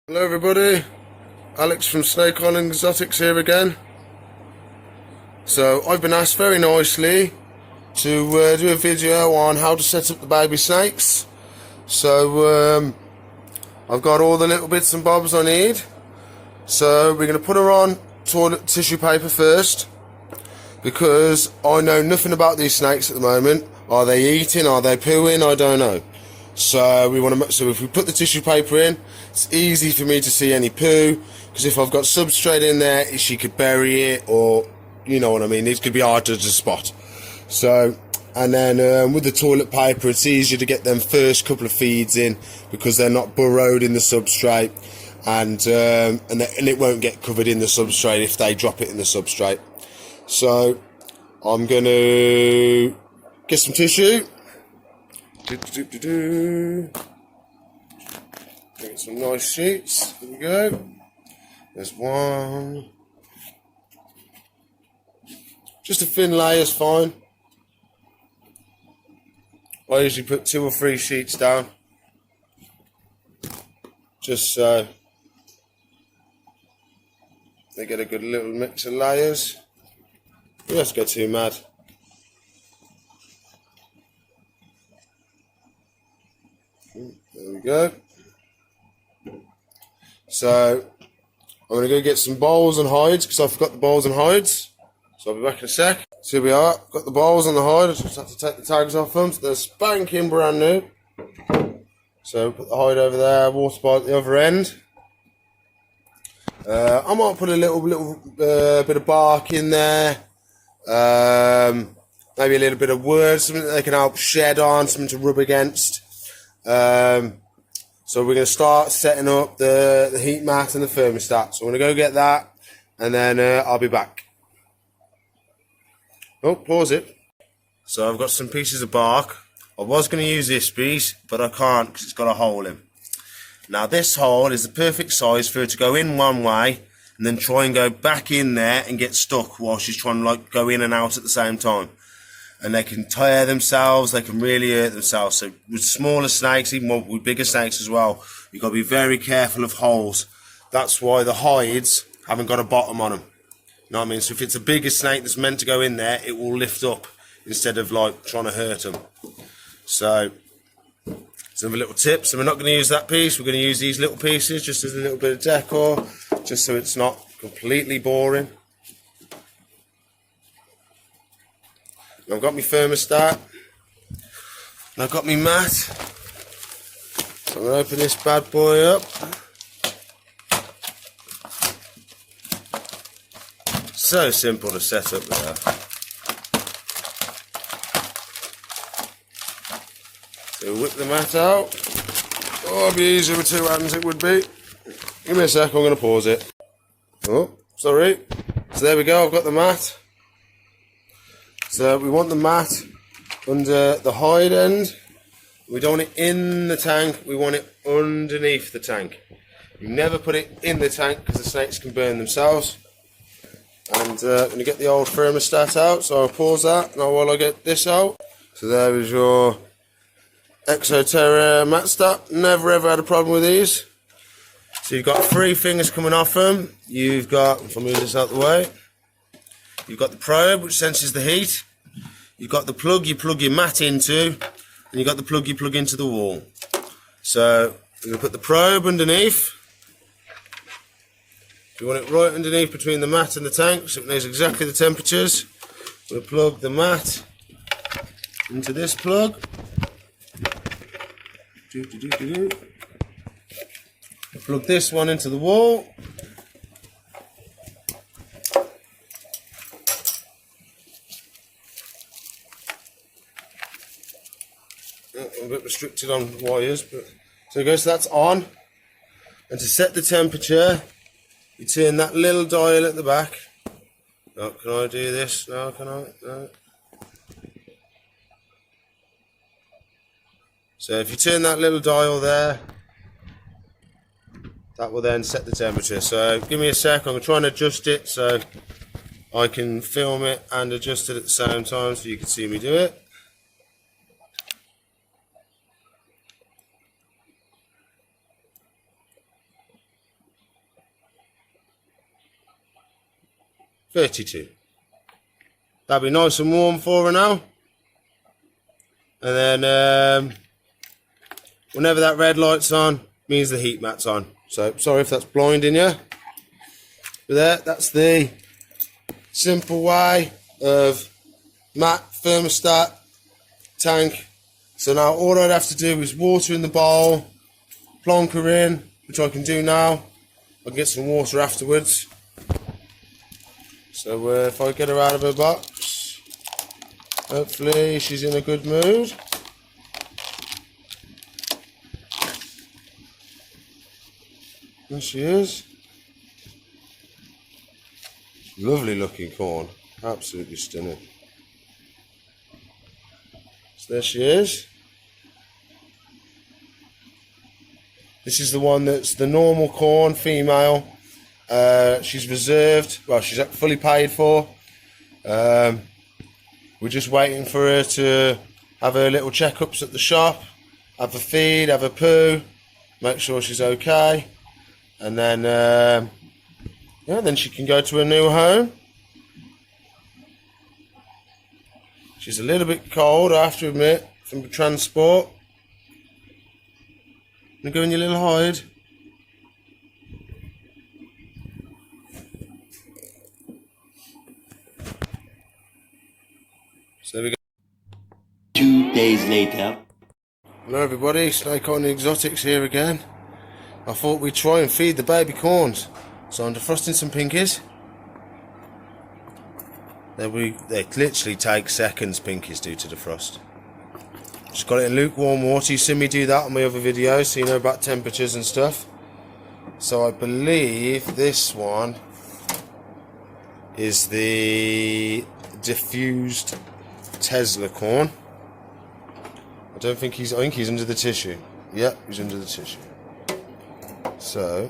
Hello everybody, Alex from Snake Island Exotics here again. So I've been asked very nicely to do a video on how to set up the baby snakes. So I've got all the little bits and bobs I need. So we're going to put her on toilet tissue paper first, because I know nothing about these snakes at the moment. Are they eating? Are they pooing? I don't know. So so if we put the tissue paper in, it's easy for me to see any poo, because if I've got substrate in there, she could bury it, or you know what I mean, it could be harder to spot. So, and then with the toilet paper, it's easier to get them first couple of feeds in, because they're not burrowed in the substrate, and it won't get covered in the substrate if they drop it in the substrate. So I'm going to get some tissue. Get some nice sheets. Here we go. There's one. Just a thin layer is fine. I usually put 2 or 3 sheets down, just so they get a good little mix of layers. You don't have to go too mad. There we go. So I'm going to go get some bowls and hides, because I forgot the bowls and hides. So I'll be back in a sec. So here we are. Got the bowls and the hide. I just have to take the tags off them. So they're spanking brand new. So put the hide over there. Water bottle at the other end. I might put a little bit of bark in there. Maybe a little bit of wood, something that they can help shed on, something to rub against. So we're going to start setting up the heat mat and the thermostat. So I'm going to go get that, and then I'll be back. Oh, pause it. So I've got some pieces of bark. I was going to use this piece, but I can't because it's got a hole in. Now this hole is the perfect size for her to go in one way and then try and go back in there and get stuck while she's trying to like go in and out at the same time. And they can tear themselves, they can really hurt themselves. So with smaller snakes, even with bigger snakes as well, you've got to be very careful of holes. That's why the hides haven't got a bottom on them. You know what I mean? So if it's a bigger snake that's meant to go in there, it will lift up instead of like trying to hurt them. So some little tips. So we're not going to use that piece. We're going to use these little pieces just as a little bit of decor, just so it's not completely boring. I've got my thermostat, and I've got my mat. So I'm going to open this bad boy up. So simple to set up there. So whip the mat out. Oh, it'd be easier with 2 hands, it would be. Give me a sec, I'm going to pause it. Oh, sorry. So there we go, I've got the mat. So we want the mat under the hide end. We don't want it in the tank, we want it underneath the tank. You never put it in the tank because the snakes can burn themselves. And I'm going to get the old thermostat out, so I'll pause that now while I get this out. So there is your Exoterra mat stat. Never ever had a problem with these. So you've got 3 fingers coming off them. You've got, if I move this out the way, you've got the probe, which senses the heat. You've got the plug you plug your mat into, and you've got the plug you plug into the wall. So we're going to put the probe underneath. We want it right underneath between the mat and the tank, so it knows exactly the temperatures. We'll plug the mat into this plug. Plug this one into the wall. I'm a bit restricted on wires, but so that's on. And to set the temperature, you turn that little dial at the back. Oh, can I do this? No, can I? No. So if you turn that little dial there, that will then set the temperature. So give me a sec, I'm going to try and adjust it so I can film it and adjust it at the same time so you can see me do it. 32. That'll be nice and warm for her now. And then whenever that red light's on, means the heat mat's on. So sorry if that's blinding you. But that's the simple way of mat, thermostat, tank. So now all I'd have to do is water in the bowl, plonk her in, which I can do now. I'll get some water afterwards. So if I get her out of her box, hopefully she's in a good mood. There she is. Lovely looking corn, absolutely stunning. So there she is. This is the one that's the normal corn, female. She's reserved, well, she's fully paid for. We're just waiting for her to have her little checkups at the shop, have a feed, have a poo, make sure she's okay. And then, yeah, then she can go to her new home. She's a little bit cold, I have to admit, from the transport. You go in your little hide. So there we go. 2 days later. Hello everybody, Snake Island Exotics here again. I thought we'd try and feed the baby corns. So I'm defrosting some pinkies. They literally take seconds, pinkies do, to defrost. Just got it in lukewarm water. You've seen me do that on my other videos, so you know about temperatures and stuff. So I believe this one is the diffused Tesla corn. I think he's under the tissue. Yep, he's under the tissue. So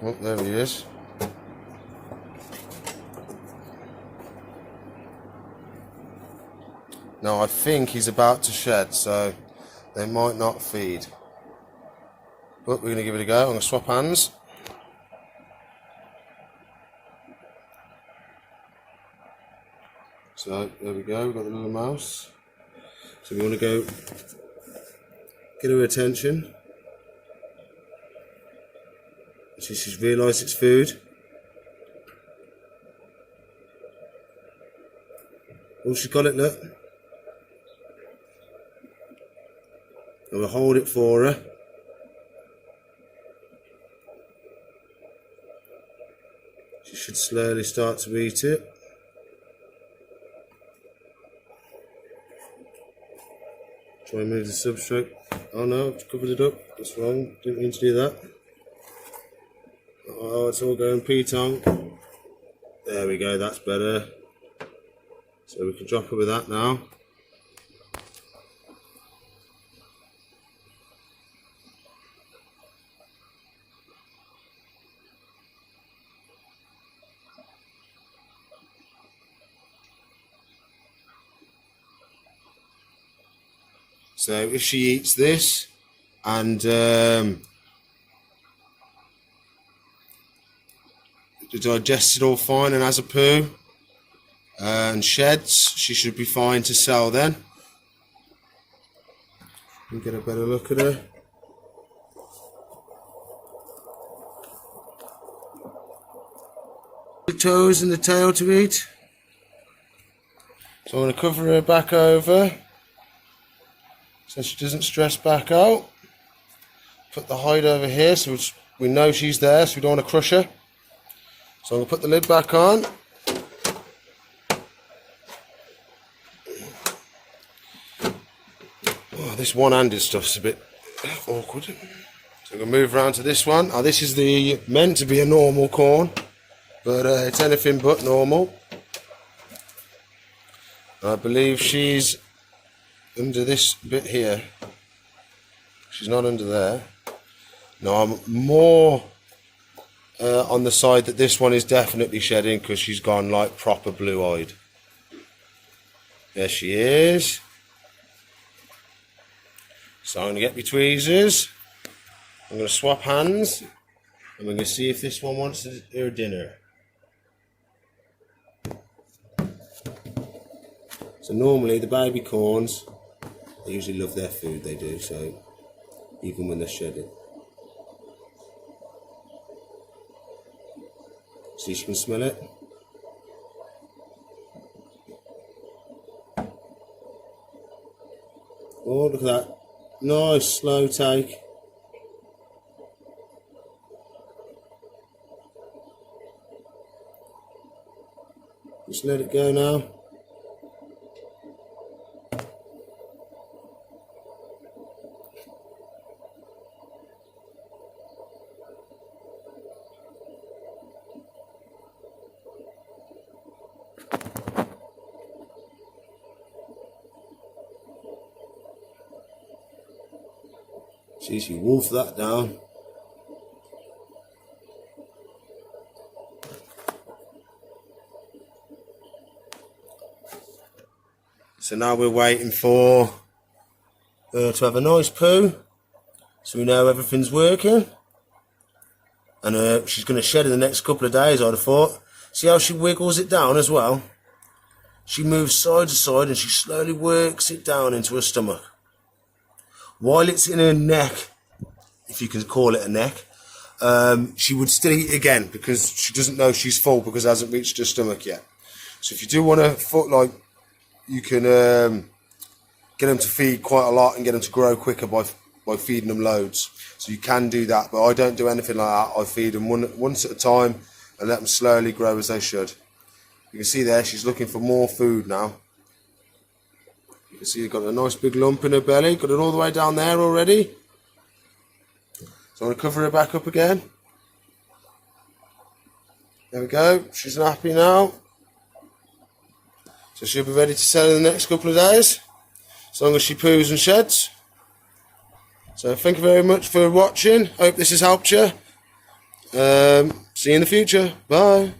oh, there he is. Now I think he's about to shed, so they might not feed. But we're going to give it a go. I'm going to swap hands. So there we go, we've got the little mouse. So we want to go get her attention. She's realised it's food. Oh, she's got it, look. I'm going to hold it for her. She should slowly start to eat it. Try and move the substrate. Oh no, I've covered it up. That's wrong. Didn't mean to do that. Oh, it's all going P-tongue. There we go, that's better. So we can drop her with that now. So if she eats this and digests it all fine and has a poo and sheds, she should be fine to sell then. And get a better look at her. The toes and the tail to eat. So I'm going to cover her back over so she doesn't stress back out. Put the hide over here so we know she's there, so we don't want to crush her. So I'm going to put the lid back on. Oh, this one-handed stuff's a bit awkward. So I'm going to move around to this one. Oh, this is meant to be a normal corn, but it's anything but normal. I believe she's under this bit here. She's not under there. No, I'm more on the side that this one is definitely shedding because she's gone like proper blue-eyed. There she is. So I'm going to get my tweezers. I'm going to swap hands, and we're going to see if this one wants her dinner. So normally the baby corns, they usually love their food, they do, so even when they're shedding. See, she can smell it. Oh, look at that. Nice slow take. Just let it go now. See, she wolfed that down. So now we're waiting for her to have a nice poo, so we know everything's working. And she's going to shed in the next couple of days, I'd have thought. See how she wiggles it down as well? She moves side to side and she slowly works it down into her stomach. While it's in her neck, if you can call it a neck, she would still eat again because she doesn't know she's full because it hasn't reached her stomach yet. So if you do want to, you can get them to feed quite a lot and get them to grow quicker by feeding them loads. So you can do that, but I don't do anything like that. I feed them once at a time and let them slowly grow as they should. You can see there she's looking for more food now. You can see you've got a nice big lump in her belly, got it all the way down there already. So I'm going to cover her back up again. There we go, she's happy now. So she'll be ready to sell in the next couple of days, as long as she poos and sheds. So thank you very much for watching. Hope this has helped you. See you in the future. Bye.